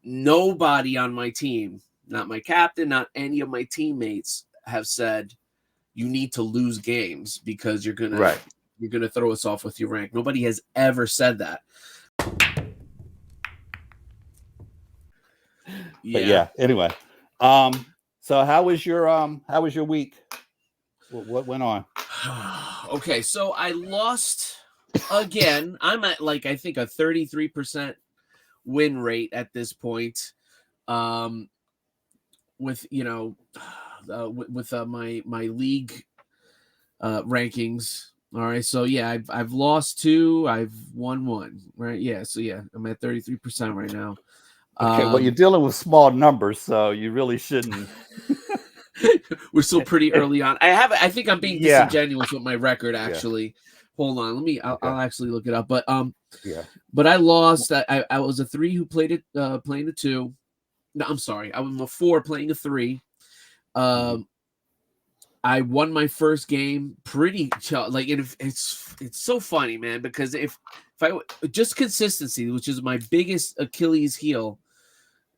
nobody on my team, not my captain, not any of my teammates, have said you need to lose games because you're gonna throw us off with your rank. Nobody has ever said that. But yeah, anyway. So how was your week? What went on? Okay, so I lost again. I'm at like I think a 33% win rate at this point. With my league rankings. All right, so yeah, I've lost 2, I've won 1. Right, yeah. So yeah, I'm at 33% right now. Okay, well, you're dealing with small numbers, so you really shouldn't. We're still pretty early on. I think I'm being disingenuous with my record. Actually, hold on. I'll actually look it up. But But I lost. I was a 3 who playing a 2. No, I'm sorry. I was a 4 playing a 3. I won my first game pretty like it's so funny, man, because if I just consistency, which is my biggest Achilles heel,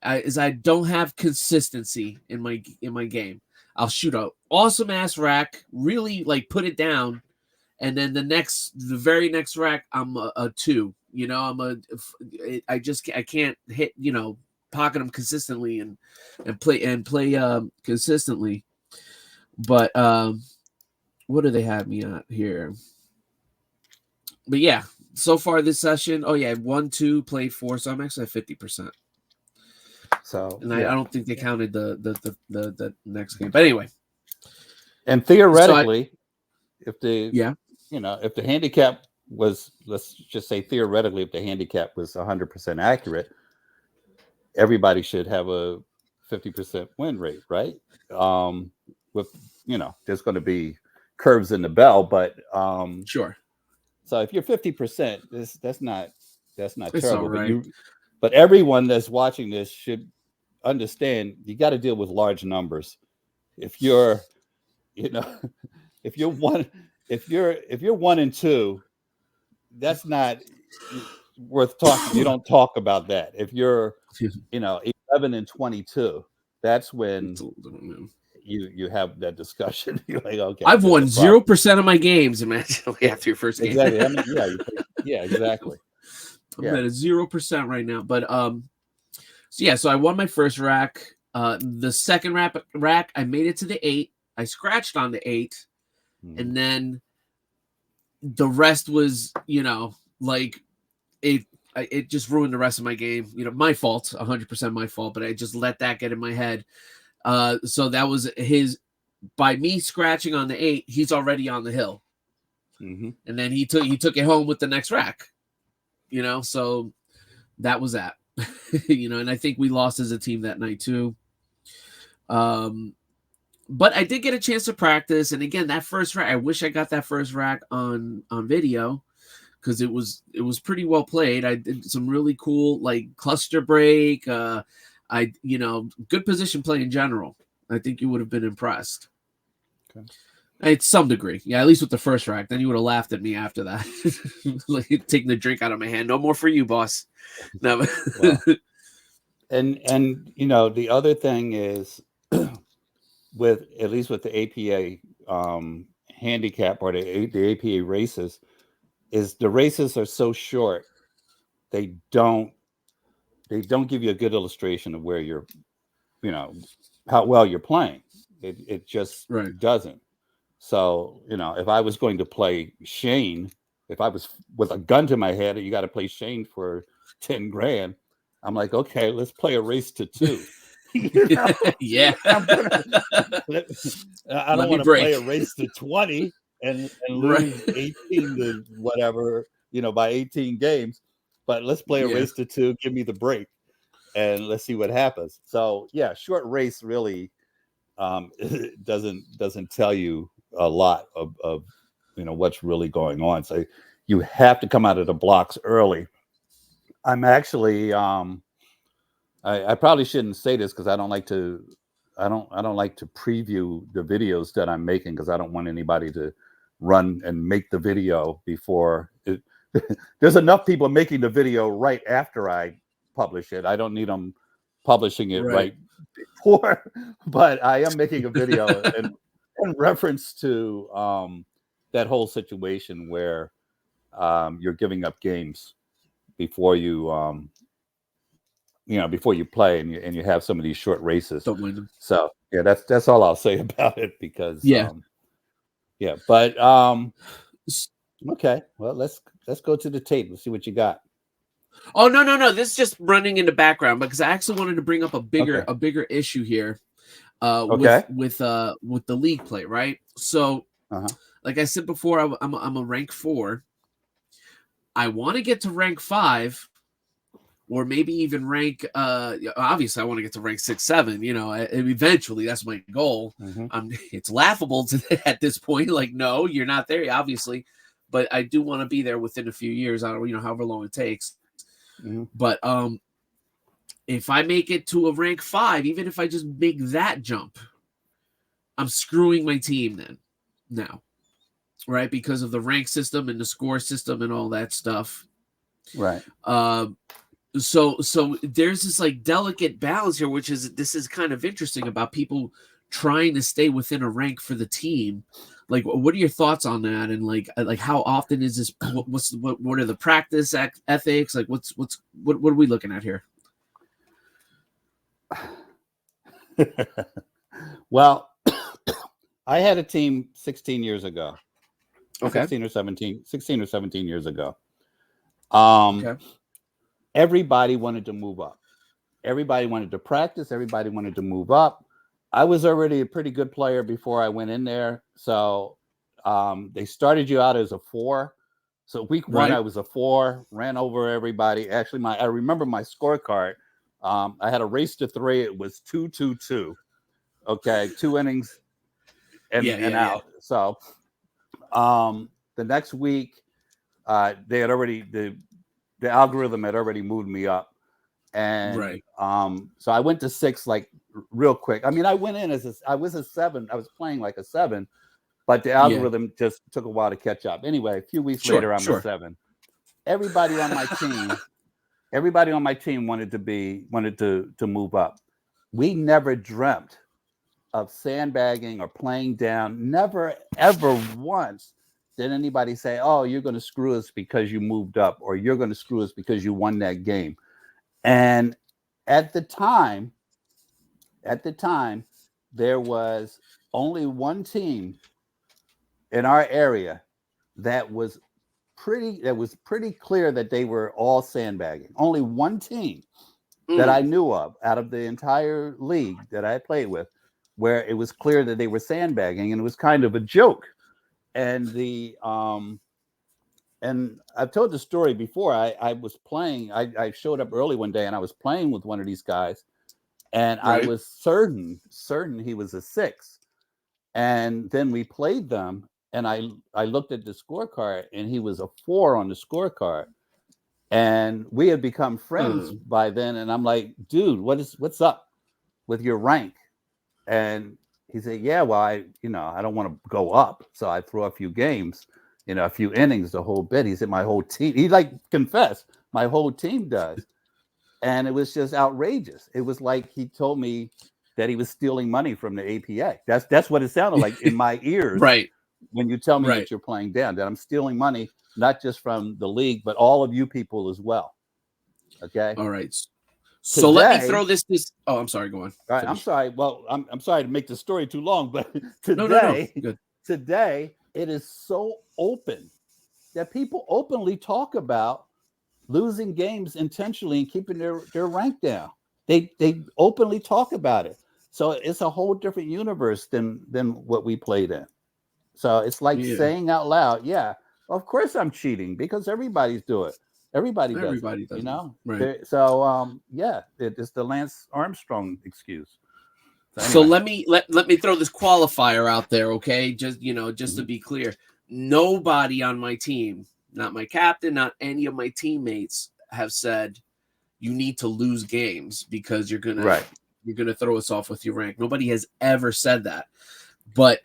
is I don't have consistency in my game. I'll shoot a awesome ass rack, really like put it down, and then the very next rack I'm a 2. You know, I can't hit, pocket them consistently and play consistently. But what do they have me at here? But yeah, so far this session, 1, 2, played 4, so I'm actually at 50%. So, and I don't think they counted the next game. But anyway, and theoretically, if the handicap was, let's just say theoretically, if the handicap was 100% accurate, everybody should have a 50% win rate, right? With there's going to be curves in the bell, but sure. So if you're 50%, that's not terrible. Right. But everyone that's watching this should understand you got to deal with large numbers. If you're 1 and 2, that's not worth talking. You don't talk about that. If you're 11 and 22, that's when you have that discussion. You're like, okay, I've won 0% of my games. Imagine after your first game. Exactly. I mean, exactly. I'm at a 0% right now. But so I won my first rack. The second rack, I made it to the 8. I scratched on the 8, and then the rest was, like it just ruined the rest of my game. My fault, 100% my fault. But I just let that get in my head. So that was by me scratching on the 8, he's already on the hill. And then he took it home with the next rack, so that was that. And I think we lost as a team that night too. But I did get a chance to practice, and again, that first rack, I wish I got that first rack on video, because it was pretty well played. I did some really cool like cluster break, good position play in general. I think you would have been impressed. Okay. It's some degree. Yeah, at least with the first rack. Then you would have laughed at me after that. Like taking the drink out of my hand. No more for you, boss. No. Well, and the other thing is with the APA handicap or the APA races, is the races are so short, they don't give you a good illustration of where you're, how well you're playing. It just doesn't. So, if I was going to play Shane, if I was with a gun to my head, you got to play Shane for 10 grand. I'm like, okay, let's play a race to 2. Yeah. I don't want to play a race to 20 and lose 18 to whatever, by 18 games. But let's play a race to 2. Give me the break, and let's see what happens. So yeah, short race really doesn't tell you a lot of what's really going on. So you have to come out of the blocks early. I'm actually I probably shouldn't say this because I don't like to preview the videos that I'm making, because I don't want anybody to run and make the video before it. There's enough people making the video right after I publish it. I don't need them publishing it right before, but I am making a video in reference to that whole situation where you're giving up games before you before you play, and you have some of these short races. Don't win them. So yeah, that's all I'll say about it, because but okay, well, let's go to the tape. Let's see what you got. Oh, no. This is just running in the background because I actually wanted to bring up a bigger issue here with the league play, right? So like I said before, I'm a rank 4. I want to get to rank 5, or maybe even rank obviously I want to get to rank 6, 7, eventually. That's my goal. It's laughable at this point, like, no, you're not there, obviously, but I do want to be there within a few years. I don't, however long it takes. But if I make it to a rank 5, even if I just make that jump, I'm screwing my team then now, right? Because of the rank system and the score system and all that stuff. Right. So there's this like delicate balance here, this is kind of interesting about people trying to stay within a rank for the team. Like, what are your thoughts on that? And like how often is this? What are the practice ethics? Like, what are we looking at here? Well, I had a team 16 years ago. Okay. 16 or 17 years ago. Okay. Everybody wanted to move up. Everybody wanted to practice. Everybody wanted to move up. I was already a pretty good player before I went in there. So they started you out as a 4. So week 1, I was a 4, ran over everybody. Actually, I remember my scorecard. I had a race to 3. It was 2-2-2. Okay, 2 innings and out. So the next week, they had already the algorithm had already moved me up, and so I went to 6 like real quick. I mean, I went in I was a 7. I was playing like a 7, but the algorithm just took a while to catch up. Anyway, a few weeks later, I'm a 7. Everybody on my team wanted to move up. We never dreamt of sandbagging or playing down. Never, ever once did anybody say, oh, you're going to screw us because you moved up, or you're going to screw us because you won that game. And at the time, there was only one team in our area that was pretty clear that they were all sandbagging. Only one team that I knew of out of the entire league that I played with, where it was clear that they were sandbagging, and it was kind of a joke. And and I've told the story before. I was playing. I showed up early one day, and I was playing with one of these guys, and I was certain he was a 6. And then we played them, and I looked at the scorecard, and he was a 4 on the scorecard. And we had become friends by then. And I'm like, dude, what's up with your rank? And he said, yeah, well, I don't want to go up. So I threw a few games, a few innings, the whole bit. He said, my whole team, he confessed, my whole team does. And it was just outrageous. It was like he told me that he was stealing money from the APA. That's what it sounded like in my ears. When you tell me that you're playing down, that I'm stealing money, not just from the league, but all of you people as well. Okay. All right. So let me throw this. Oh, I'm sorry. Go on. All right. I'm sorry. Well, I'm sorry to make the story too long, but today it is so open that people openly talk about losing games intentionally and keeping their rank down. They openly talk about it. So it's a whole different universe than what we played in. So it's like saying out loud, yeah, of course I'm cheating, because everybody's doing it. Everybody does, Right. So it's the Lance Armstrong excuse. So let me throw this qualifier out there, okay? Just to be clear, nobody on my team, not my captain, not any of my teammates, have said you need to lose games because you're gonna throw us off with your rank. Nobody has ever said that. But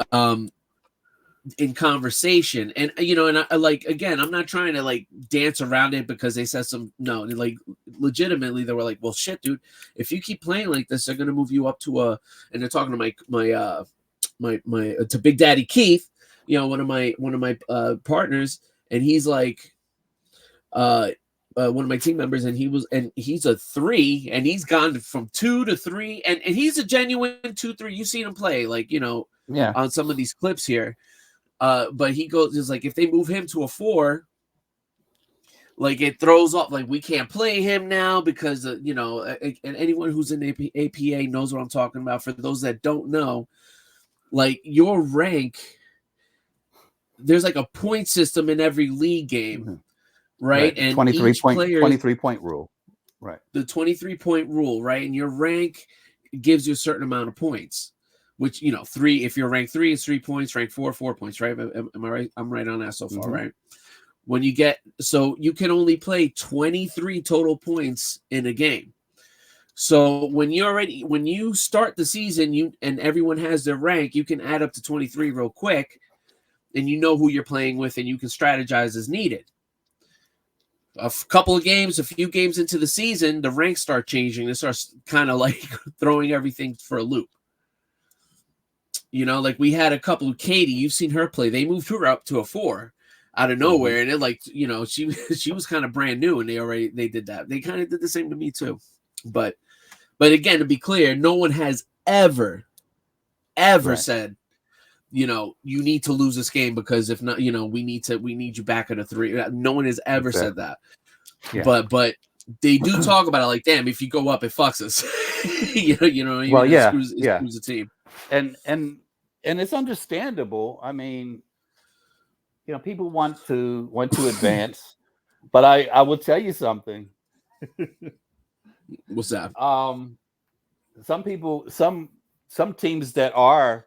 in conversation. And and I like, again, I'm not trying to like dance around it because they said no, like legitimately they were like, well, shit, dude, if you keep playing like this, they're gonna move you up to and they're talking to my to Big Daddy Keith, one of my partners, and he's like one of my team members, and he's a 3, and he's gone from 2 to 3, and he's a genuine 2-3. You've seen him play, like, Yeah. on some of these clips here. But he goes, is like, if they move him to a 4, like, it throws off, like, we can't play him now because and anyone who's in APA knows what I'm talking about. For those that don't know, like, your rank, there's like a point system in every league game, right? And 23-point rule, right? The 23-point rule, right? And your rank gives you a certain amount of points, which 3. If you're rank 3, it's 3 points. Rank 4, 4 points, right? Am I right? I'm right on that so far, right? When you get, so you can only play 23 total points in a game. So when you start the season, and everyone has their rank, you can add up to 23 real quick, and who you're playing with, and you can strategize as needed. A few games into the season, the ranks start changing. It starts kind of like throwing everything for a loop. Like we had a couple, Katie, you've seen her play. They moved her up to a 4 out of nowhere. And it like, she was kind of brand new, and they did that. They kind of did the same to me too. But again, to be clear, no one has ever said, you need to lose this game, because if not, we need you back at a 3. No one has ever said that. Yeah. But they do talk about it like, damn, if you go up, it fucks us. you know what I mean? Well, yeah, it screws the team. And it's understandable. I mean, people want to advance, but I will tell you something. What's that? Some people, some teams that are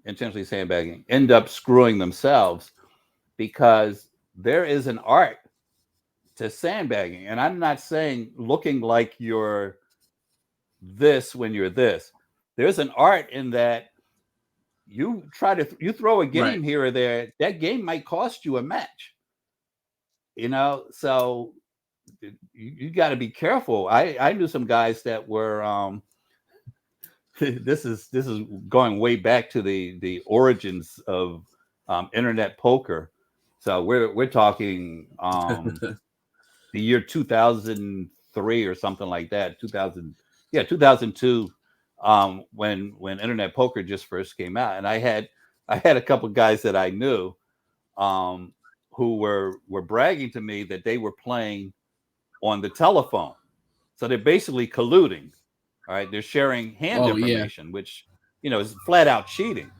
intentionally sandbagging, end up screwing themselves, because there is an art to sandbagging. And I'm not saying looking like you're this when you're this. There's an art in that you throw a game here or there, that game might cost you a match. So you got to be careful. I knew some guys that were this is going way back to the origins of internet poker. So we're talking the year 2003 or something like that. 2002, when internet poker just first came out. And I had a couple of guys that I knew who were bragging to me that they were playing on the telephone. So they're basically colluding. All right, they're sharing hand information, which is flat out cheating.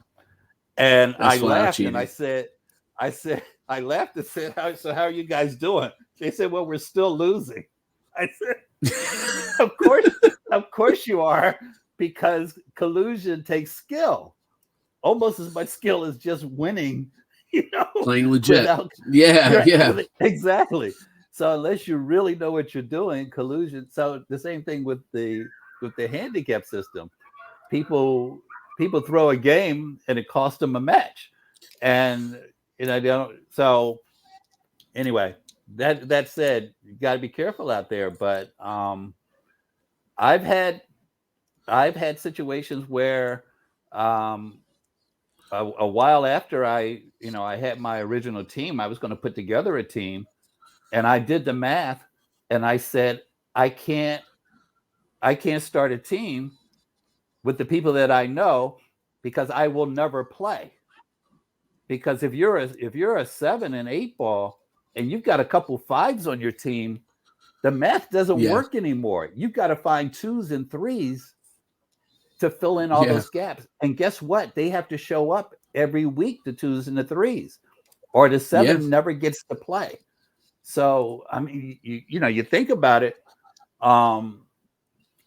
And I laughed and I laughed and said, so how are you guys doing? They said, well, we're still losing. I said, of course you are, because collusion takes skill, almost as much skill as just winning. Playing legit. Yeah, exactly. So unless you really know what you're doing, collusion. So the same thing with the handicap system. People throw a game and it costs them a match, and so anyway, that said, you got to be careful out there. But I've had situations where a while after I had my original team, I was going to put together a team, and I did the math, and I said, I can't start a team with the people that I know, because I will never play. Because if you're a 7 and 8 ball and you've got a couple 5s on your team, the math doesn't work anymore. You've got to find 2s and 3s to fill in all those gaps. And guess what? They have to show up every week, the 2s and the 3s, or the 7 never gets to play. So I mean, you think about it.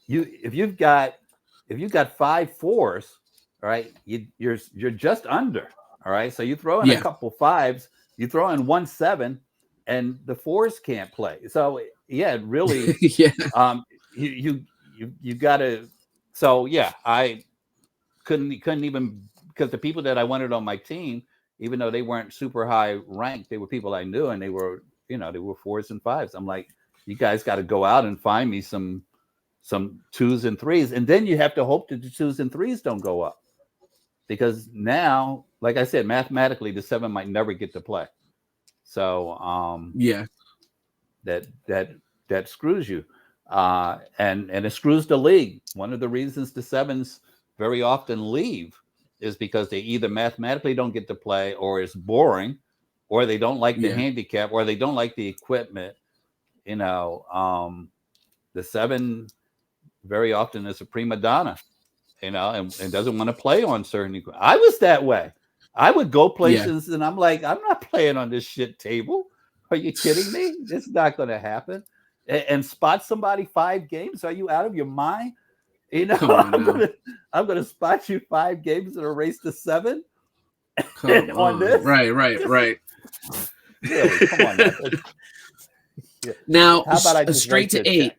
If you've got 5 4s, all right, you're just under. All right, so you throw in a couple 5s, you throw in 1 7, and the 4s can't play. So really, you got to. So I couldn't even because the people that I wanted on my team, even though they weren't super high ranked, they were people I knew, and they were, they were 4s and 5s. I'm like, you guys got to go out and find me some 2s and 3s, and then you have to hope that the 2s and 3s don't go up, because now, like I said, mathematically, the 7 might never get to play. So that screws you, and it screws the league. One of the reasons the 7s very often leave is because they either mathematically don't get to play, or it's boring, or they don't like the handicap, or they don't like the equipment. The 7 very often is a prima donna, and doesn't want to play on certain equipment. I was that way. I would go places and I'm like, I'm not playing on this shit table. Are you kidding me? It's not going to happen. And spot somebody 5 games? Are you out of your mind? I'm gonna spot you 5 games in a race to 7 on this. Right. Really, come on. Now, how about I just straight to 8?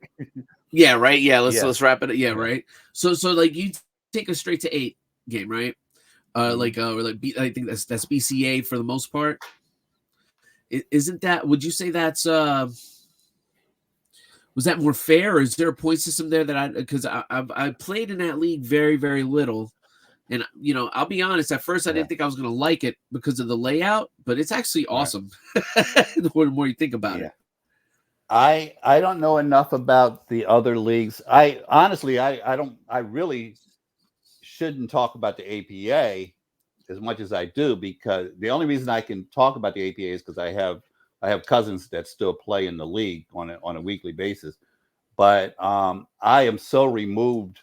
Yeah, right. Yeah, let's wrap it up. Yeah, right. So like you take a straight to 8 game, right? I think that's BCA for the most part. Isn't that? Would you say that's was that more fair, or is there a point system there that because I played in that league very, very little, and I'll be honest, at first I didn't think I was going to like it because of the layout, but it's actually awesome. The more you think about it. I don't know enough about the other leagues. I really shouldn't talk about the APA as much as I do, because the only reason I can talk about the APA is because I have cousins that still play in the league on a weekly basis. But I am so removed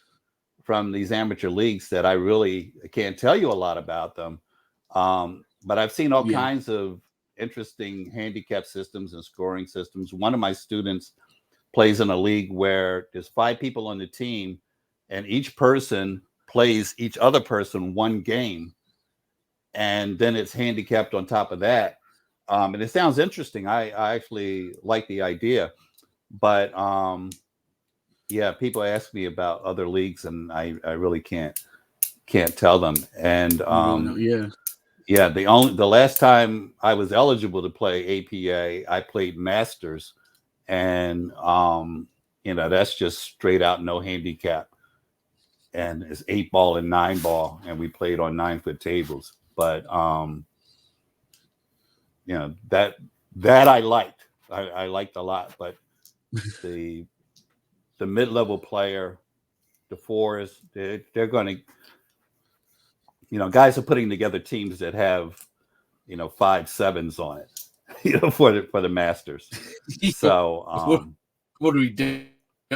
from these amateur leagues that I really can't tell you a lot about them. But I've seen all kinds of interesting handicap systems and scoring systems. One of my students plays in a league where there's 5 people on the team, and each person plays each other person 1 game, and then it's handicapped on top of that. And it sounds interesting. I actually like the idea, but people ask me about other leagues, and I really can't tell them. And the last time I was eligible to play APA, I played Masters, and that's just straight out no handicap, and it's 8-ball and 9-ball, and we played on 9-foot tables. But that I liked. I liked a lot. But the mid-level player, the 4s, they're going to, guys are putting together teams that have 5 7s on it, for the Masters. So what do we do?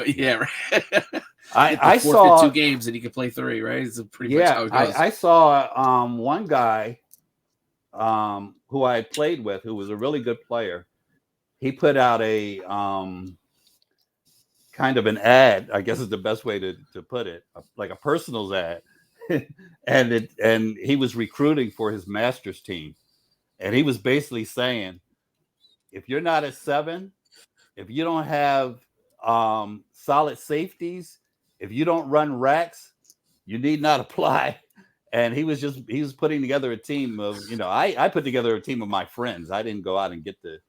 Yeah, right. I saw 2 games and you can play 3, right? It's pretty much how it goes. I saw one guy who I had played with, who was a really good player. He put out a kind of an ad, I guess is the best way to put it, like a personals ad. and he was recruiting for his Masters team. And he was basically saying, if you're not a 7, if you don't have solid safeties, if you don't run racks, you need not apply. And he was putting together a team of, I put together a team of my friends. I didn't go out and get the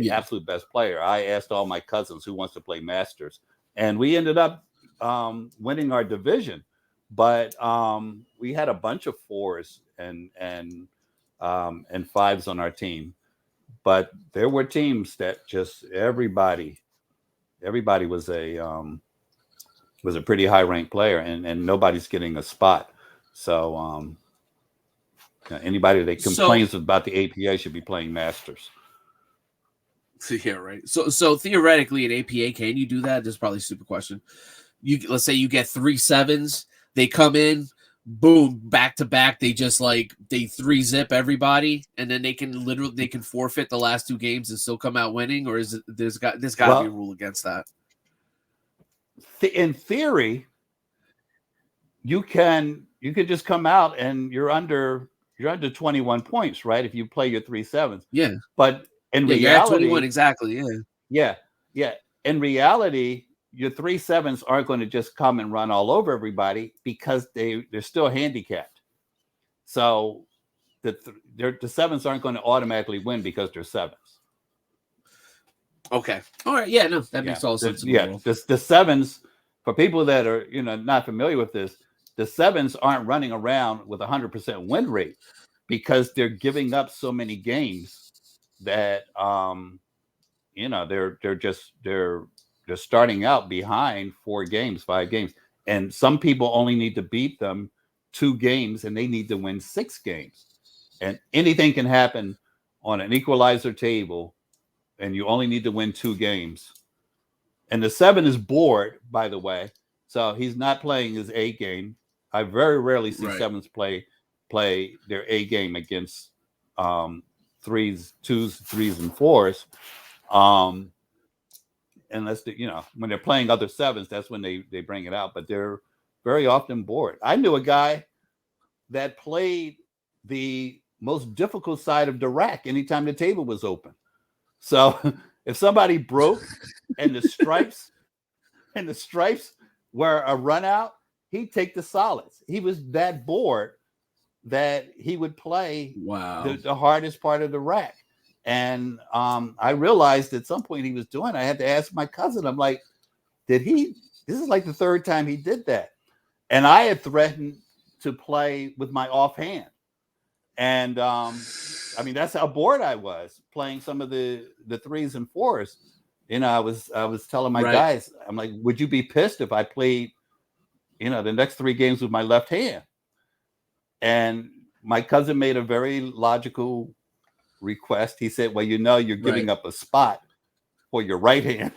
absolute best player. I asked all my cousins who wants to play Masters, and we ended up winning our division. But we had a bunch of 4s and 5s on our team. But there were teams that just everybody was a pretty high ranked player, and nobody's getting a spot. So anybody that complains about the APA should be playing Masters. Yeah, right. So theoretically, in APA, can you do that? This is probably a stupid question. Let's say you get 3 7s, they come in, boom, back to back. They just they 3-zip everybody, and then they can forfeit the last 2 games and still come out winning. Or is it there's got to be a rule against that? In theory, you can just come out and you're under 21 points, right? If you play your 3 7s. Yeah. But in reality, you're at 21 exactly. Yeah. In reality, your 3 7s aren't going to just come and run all over everybody, because they're still handicapped. So the sevens aren't going to automatically win because they're sevens. Okay. All right. Yeah. No, that makes all sense. The sevens, for people that are not familiar with this, the sevens aren't running around with 100% win rate because they're giving up so many games that they're starting out behind 4 games, 5 games, and some people only need to beat them 2 games, and they need to win 6 games, and anything can happen on an equalizer table, and you only need to win 2 games. And the 7 is bored, by the way, so he's not playing his A game. I very rarely see sevens play their A game against 3s, 2s, 3s, and 4s. Unless when they're playing other sevens, that's when they bring it out. But they're very often bored. I knew a guy that played the most difficult side of the rack anytime the table was open. So if somebody broke and the stripes were a run out, he'd take the solids. He was that bored that he would play the hardest part of the rack. And I realized at some point he was doing it. I had to ask my cousin. I'm like, this is like the 3rd time he did that. And I had threatened to play with my offhand. And that's how bored I was playing some of the 3s and 4s. I was telling my guys, I'm like, would you be pissed if I played, the next 3 games with my left hand? And my cousin made a very logical request. He said, well, you're giving up a spot for your right hand.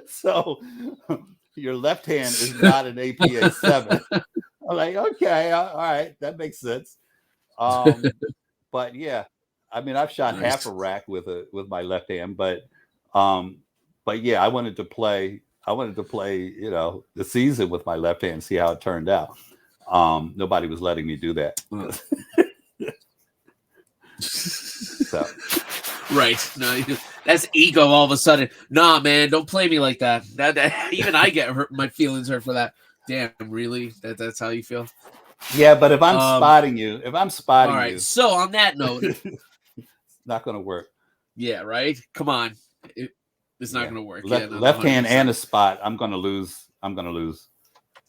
So your left hand is not an APA 7. I'm like, okay, all right, that makes sense. But yeah, I've shot half a rack with my left hand, but yeah, I wanted to play, the season with my left hand, see how it turned out. Nobody was letting me do that. So. Right. No, that's ego all of a sudden. Nah, man, don't play me like that. That even I get hurt, my feelings hurt for that. Damn, really? That's how you feel? Yeah, but if I'm spotting you, all right, you. So on that note, it's not going to work. Yeah, right? Come on. It's not going to work. Left hand and a spot. I'm going to lose.